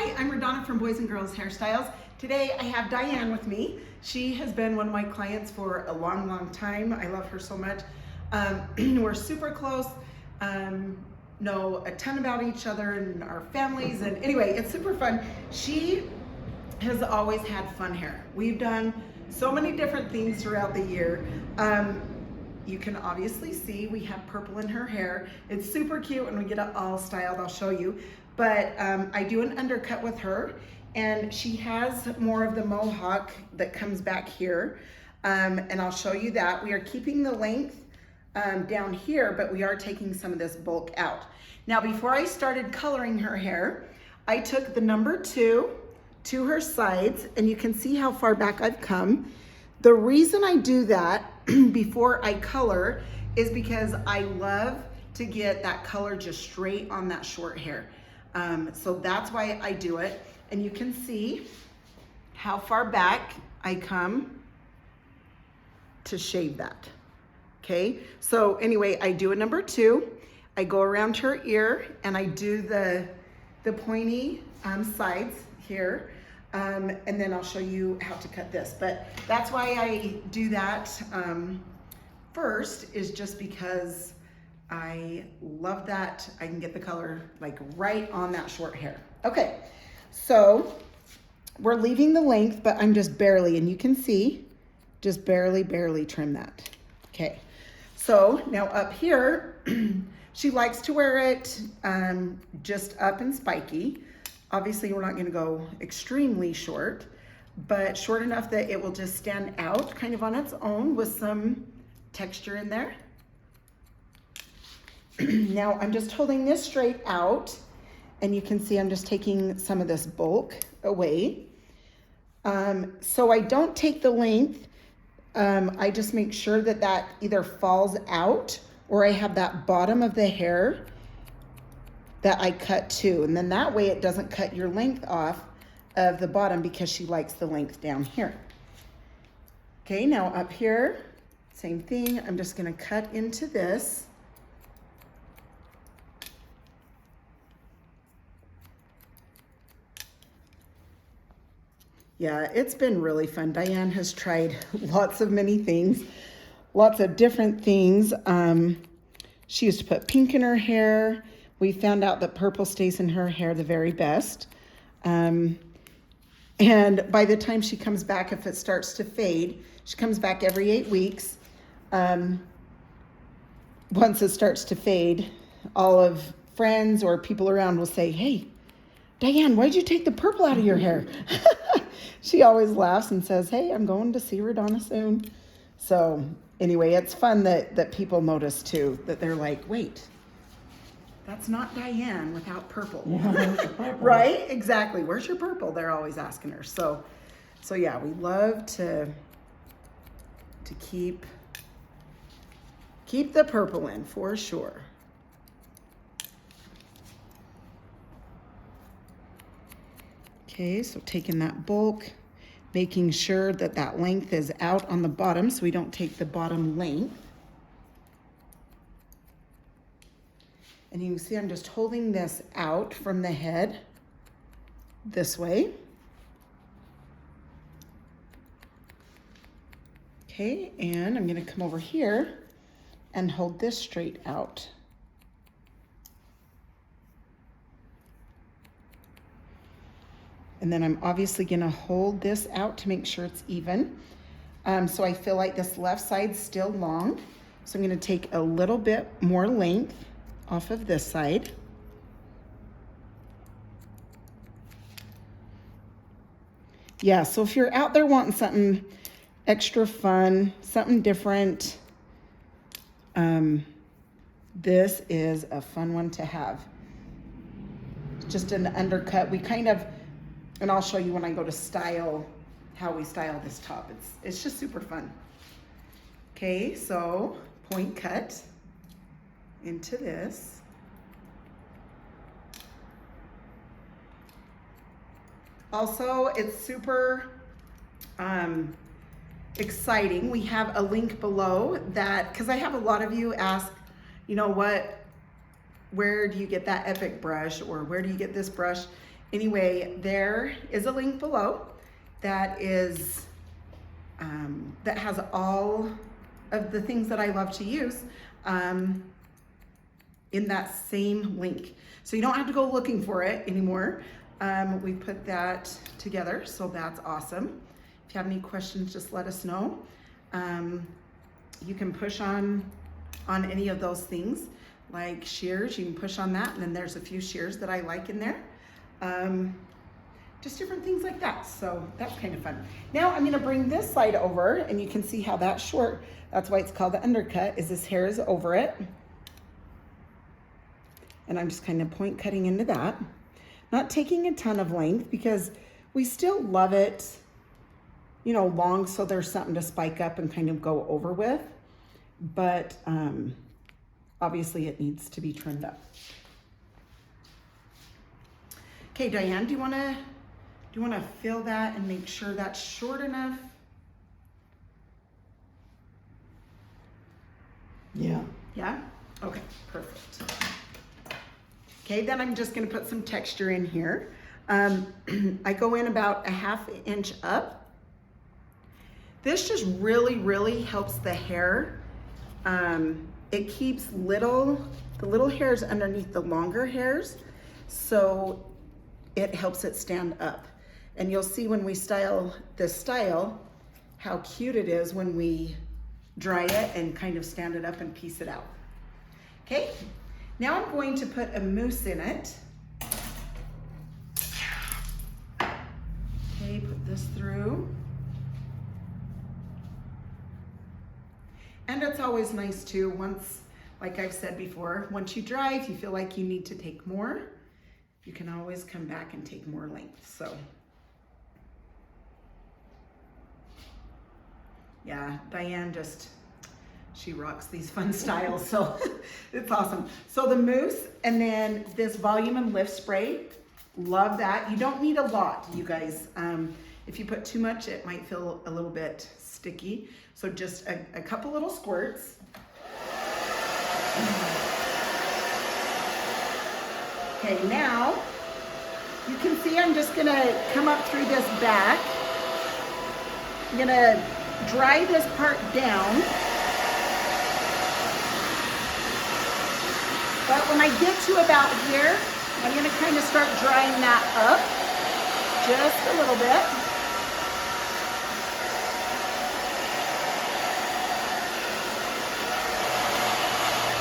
Hi, I'm RaDona from Boys and Girls Hairstyles. Today I have Diane with me. She has been one of my clients for a long time. I love her so much. We're super close, know a ton about each other and our families, and anyway, it's super fun. She has always had fun hair. We've done so many different things throughout the year. You can obviously see we have purple in her hair. It's super cute when we get it all styled, I'll show you. But I do an undercut with her, and she has more of the Mohawk that comes back here. And I'll show you that. We are keeping the length down here, but we are taking some of this bulk out. Now, before I started coloring her hair, I took the number 2 to her sides, and you can see how far back I've come. The reason I do that before I color is because I love to get that color just straight on that short hair. So that's why I do it. And you can see how far back I come to shave that. Okay, so anyway, I do a number 2. I go around her ear and I do the pointy sides here. And then I'll show you how to cut this. But that's why I do that first, is just because I love that I can get the color like right on that short hair. Okay, so we're leaving the length, but I'm just barely, and you can see, just barely trim that. Okay, so now up here, she likes to wear it just up and spiky. Obviously, we're not gonna go extremely short, but short enough that it will just stand out kind of on its own with some texture in there. Now I'm just holding this straight out, and you can see I'm just taking some of this bulk away. So I don't take the length. I just make sure that that either falls out, or I have that bottom of the hair that I cut too. And then that way it doesn't cut your length off of the bottom, because she likes the length down here. Okay, now up here, same thing. I'm just gonna cut into this. Yeah, it's been really fun. Diane has tried lots of many things, lots of different things. She used to put pink in her hair. We found out that purple stays in her hair the very best. And by the time she comes back, if it starts to fade, she comes back every 8 weeks. Once it starts to fade, all of friends or people around will say, "Hey, Diane, why'd you take the purple out of your hair?" She always laughs and says, "Hey, I'm going to see RaDona soon." So anyway, it's fun that people notice too, that they're like, "Wait, that's not Diane without purple." Yeah, right? Exactly. Where's your purple? They're always asking her. So yeah, we love to keep the purple in for sure. Okay, so taking that bulk, making sure that that length is out on the bottom so we don't take the bottom length. And you can see I'm just holding this out from the head this way. Okay, and I'm gonna come over here and hold this straight out. And then I'm obviously gonna hold this out to make sure it's even. So I feel like this left side's still long. So I'm gonna take a little bit more length off of this side. Yeah, so if you're out there wanting something extra fun, something different, this is a fun one to have. Just an undercut. We kind of, and I'll show you when I go to style, how we style this top. It's just super fun. Okay, so point cut into this. Also, it's super exciting. We have a link below that, because I have a lot of you ask, you know what, where do you get that epic brush, or where do you get this brush? Anyway, there is a link below that is that has all of the things that I love to use in that same link. So you don't have to go looking for it anymore. We put that together, so that's awesome. If you have any questions, just let us know. You can push on any of those things, like shears, you can push on that, and then there's a few shears that I like in there. Just different things like that, so that's kind of fun. Now I'm gonna bring this side over, and you can see how that's short. That's why it's called the undercut, is this hair is over it. And I'm just kind of point cutting into that. Not taking a ton of length because we still love it, you know, long, so there's something to spike up and kind of go over with. But obviously it needs to be trimmed up. Okay, Diane, do you wanna fill that and make sure that's short enough? Yeah. Yeah? Okay, perfect. Okay, then I'm just gonna put some texture in here. I go in about a 1/2 inch up. This just really, really helps the hair. It keeps the little hairs underneath the longer hairs, so it helps it stand up. And you'll see when we style this style, how cute it is when we dry it and kind of stand it up and piece it out. Okay, now I'm going to put a mousse in it. Okay, put this through. And it's always nice too, once, like I've said before, once you dry, if you feel like you need to take more, you can always come back and take more length, so. Yeah, Diane she rocks these fun styles, so it's awesome. So the mousse and then this volume and lift spray, love that. You don't need a lot, you guys. If you put too much, it might feel a little bit sticky. So just a couple little squirts. Okay, now you can see I'm just gonna come up through this back. I'm gonna dry this part down. But when I get to about here, I'm gonna kind of start drying that up just a little bit.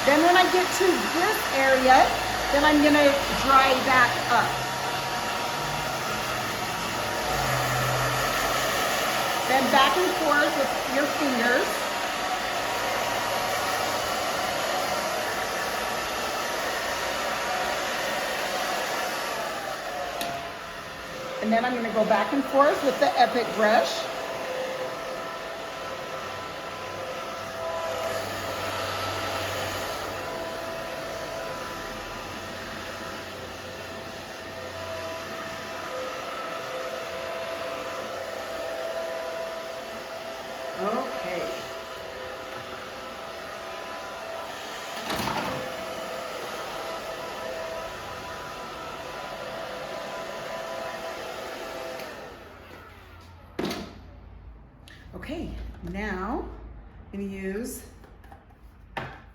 Then when I get to this area, then I'm gonna dry that up. Then back and forth with your fingers. And then I'm gonna go back and forth with the Epic brush. Okay. Okay, now I'm going to use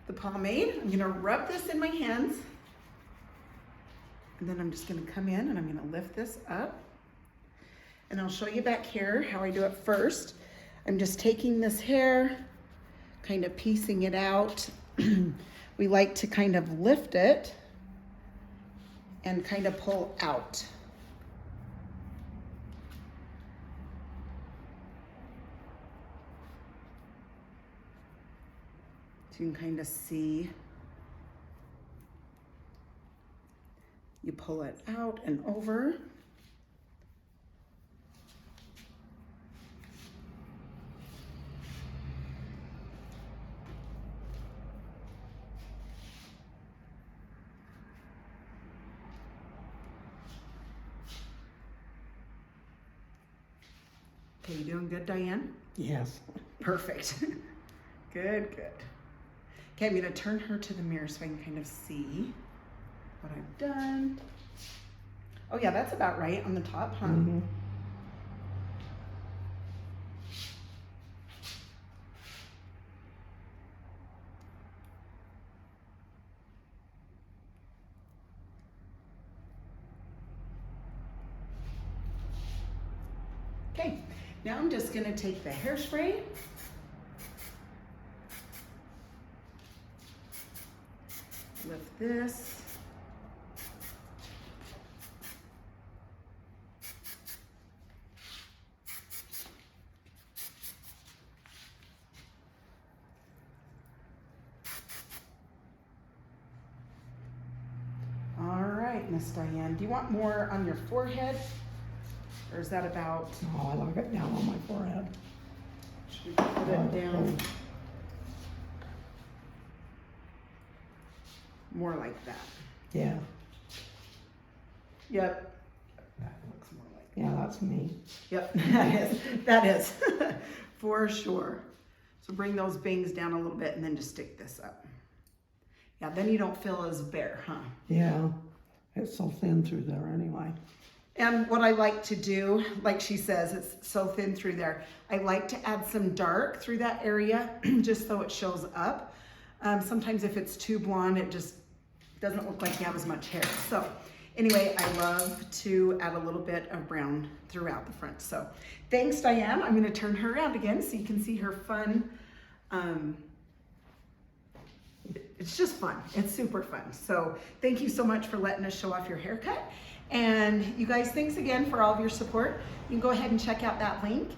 the pomade. I'm going to rub this in my hands. And then I'm just going to come in and I'm going to lift this up. And I'll show you back here how I do it first. I'm just taking this hair, kind of piecing it out. We like to kind of lift it and kind of pull out. So you can kind of see, you pull it out and over. Okay, you doing good, Diane? Yes. Perfect. Good, good. Okay, I'm gonna turn her to the mirror so I can kind of see what I've done. Oh yeah, that's about right on the top, huh? Mm-hmm. Okay, now I'm just gonna take the hairspray with this. All right, Miss Diane, do you want more on your forehead? Or is that about? Oh, I like it down on my forehead. Should we put it down more like that? Yeah. Yep. That looks more like that. Yeah, that's me. Yep, that is. That is. For sure. So bring those bangs down a little bit and then just stick this up. Yeah, then you don't feel as bare, huh? Yeah. It's so thin through there anyway. And what I like to do, like she says, it's so thin through there. I like to add some dark through that area just so it shows up. Sometimes if it's too blonde, it just doesn't look like you have as much hair. So anyway, I love to add a little bit of brown throughout the front. So thanks, Diane. I'm gonna turn her around again so you can see her fun. It's just fun. It's super fun. So thank you so much for letting us show off your haircut. And you guys, thanks again for all of your support. You can go ahead and check out that link.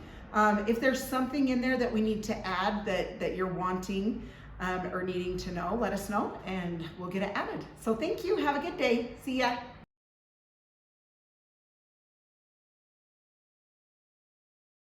If there's something in there that we need to add that you're wanting or needing to know, let us know and we'll get it added. So thank you. Have a good day. See ya.